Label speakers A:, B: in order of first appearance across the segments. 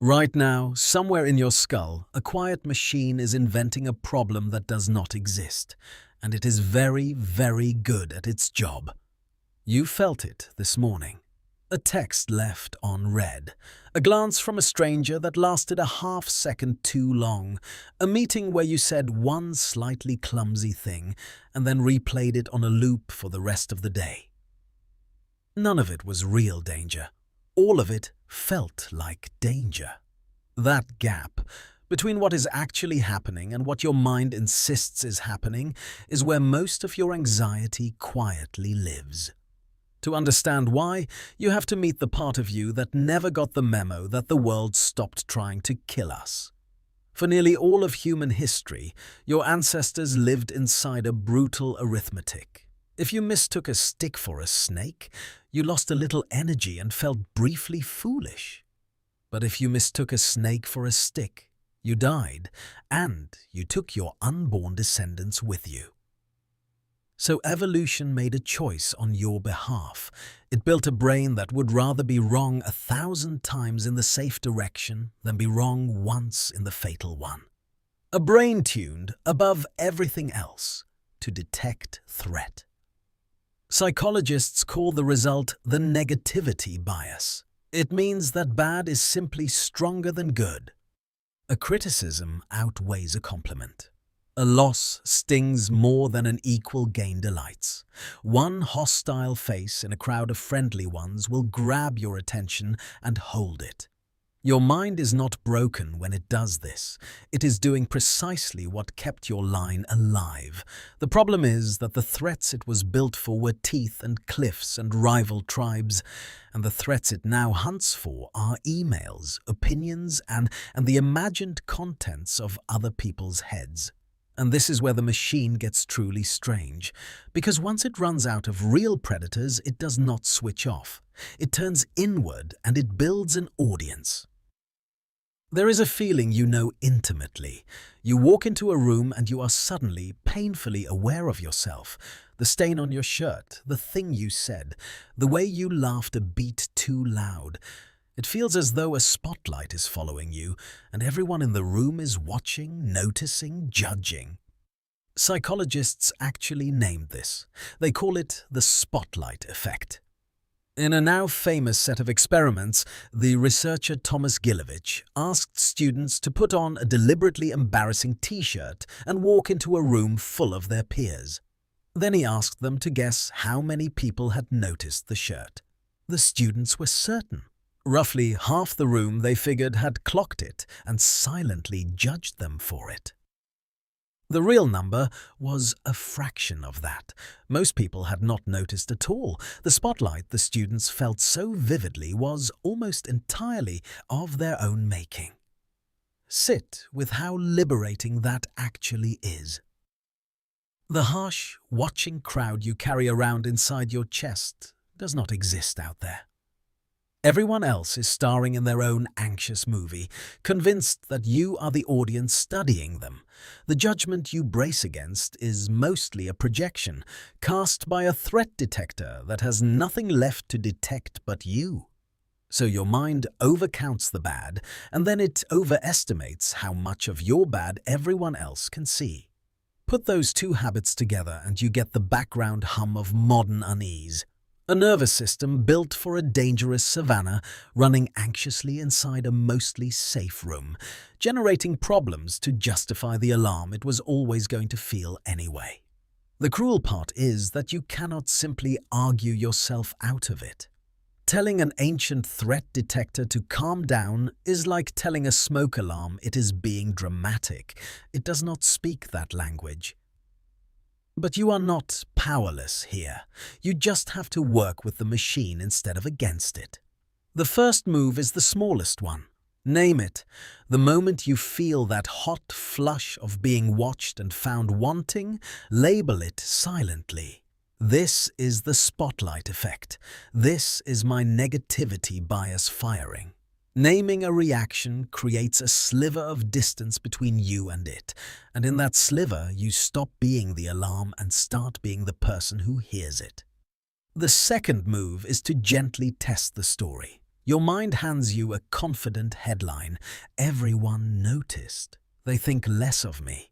A: Right now, somewhere in your skull, a quiet machine is inventing a problem that does not exist, and it is very, very good at its job. You felt it this morning. A text left on read, a glance from a stranger that lasted a half-second too long, a meeting where you said one slightly clumsy thing and then replayed it on a loop for the rest of the day. None of it was real danger. All of it felt like danger. That gap between what is actually happening and what your mind insists is happening is where most of your anxiety quietly lives. To understand why, you have to meet the part of you that never got the memo that the world stopped trying to kill us. For nearly all of human history, your ancestors lived inside a brutal arithmetic. If you mistook a stick for a snake, you lost a little energy and felt briefly foolish. But if you mistook a snake for a stick, you died, and you took your unborn descendants with you. So evolution made a choice on your behalf. It built a brain that would rather be wrong 1,000 times in the safe direction than be wrong once in the fatal one. A brain tuned above everything else to detect threat. Psychologists call the result the negativity bias. It means that bad is simply stronger than good. A criticism outweighs a compliment. A loss stings more than an equal gain delights. One hostile face in a crowd of friendly ones will grab your attention and hold it. Your mind is not broken when it does this. It is doing precisely what kept your line alive. The problem is that the threats it was built for were teeth and cliffs and rival tribes, and the threats it now hunts for are emails, opinions, and the imagined contents of other people's heads. And this is where the machine gets truly strange, because once it runs out of real predators, it does not switch off. It turns inward and it builds an audience. There is a feeling you know intimately. You walk into a room and you are suddenly painfully aware of yourself. The stain on your shirt, the thing you said, the way you laughed a beat too loud. It feels as though a spotlight is following you, and everyone in the room is watching, noticing, judging. Psychologists actually named this. They call it the spotlight effect. In a now famous set of experiments, the researcher Thomas Gilovich asked students to put on a deliberately embarrassing t-shirt and walk into a room full of their peers. Then he asked them to guess how many people had noticed the shirt. The students were certain. Roughly half the room, they figured, had clocked it and silently judged them for it. The real number was a fraction of that. Most people had not noticed at all. The spotlight the students felt so vividly was almost entirely of their own making. Sit with how liberating that actually is. The harsh, watching crowd you carry around inside your chest does not exist out there. Everyone else is starring in their own anxious movie, convinced that you are the audience studying them. The judgment you brace against is mostly a projection, cast by a threat detector that has nothing left to detect but you. So your mind overcounts the bad, and then it overestimates how much of your bad everyone else can see. Put those two habits together and you get the background hum of modern unease. A nervous system built for a dangerous savannah, running anxiously inside a mostly safe room, generating problems to justify the alarm it was always going to feel anyway. The cruel part is that you cannot simply argue yourself out of it. Telling an ancient threat detector to calm down is like telling a smoke alarm it is being dramatic. It does not speak that language. But you are not powerless here. You just have to work with the machine instead of against it. The first move is the smallest one. Name it. The moment you feel that hot flush of being watched and found wanting, label it silently. This is the spotlight effect. This is my negativity bias firing. Naming a reaction creates a sliver of distance between you and it, and in that sliver you stop being the alarm and start being the person who hears it. The second move is to gently test the story. Your mind hands you a confident headline. Everyone noticed. They think less of me.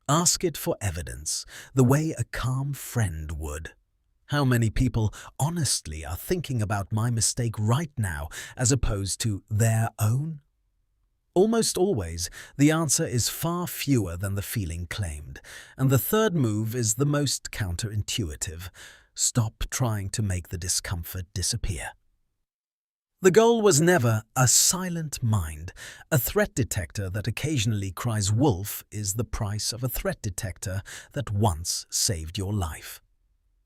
A: Ask it for evidence, the way a calm friend would. How many people honestly are thinking about my mistake right now as opposed to their own? Almost always, the answer is far fewer than the feeling claimed, and the third move is the most counterintuitive. Stop trying to make the discomfort disappear. The goal was never a silent mind. A threat detector that occasionally cries wolf is the price of a threat detector that once saved your life.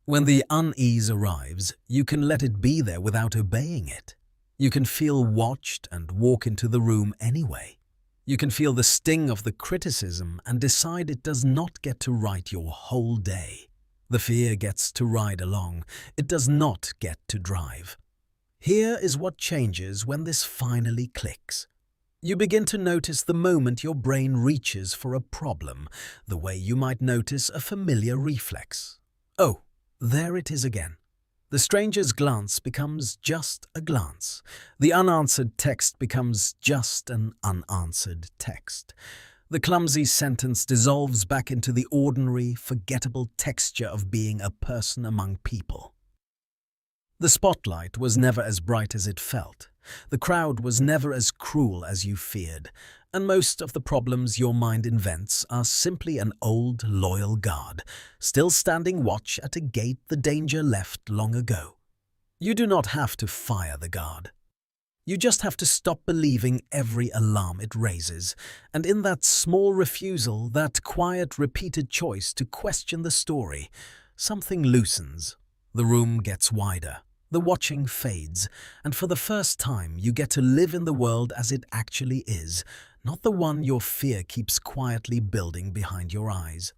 A: When the unease arrives, you can let it be there without obeying it. You can feel watched and walk into the room anyway. You can feel the sting of the criticism and decide it does not get to write your whole day. The fear gets to ride along. It does not get to drive. Here is what changes when this finally clicks. You begin to notice the moment your brain reaches for a problem, the way you might notice a familiar reflex. Oh, there it is again. The stranger's glance becomes just a glance. The unanswered text becomes just an unanswered text. The clumsy sentence dissolves back into the ordinary, forgettable texture of being a person among people. The spotlight was never as bright as it felt. The crowd was never as cruel as you feared. And most of the problems your mind invents are simply an old, loyal guard, still standing watch at a gate the danger left long ago. You do not have to fire the guard. You just have to stop believing every alarm it raises, and in that small refusal, that quiet, repeated choice to question the story, something loosens. The room gets wider. The watching fades, and for the first time you get to live in the world as it actually is, not the one your fear keeps quietly building behind your eyes.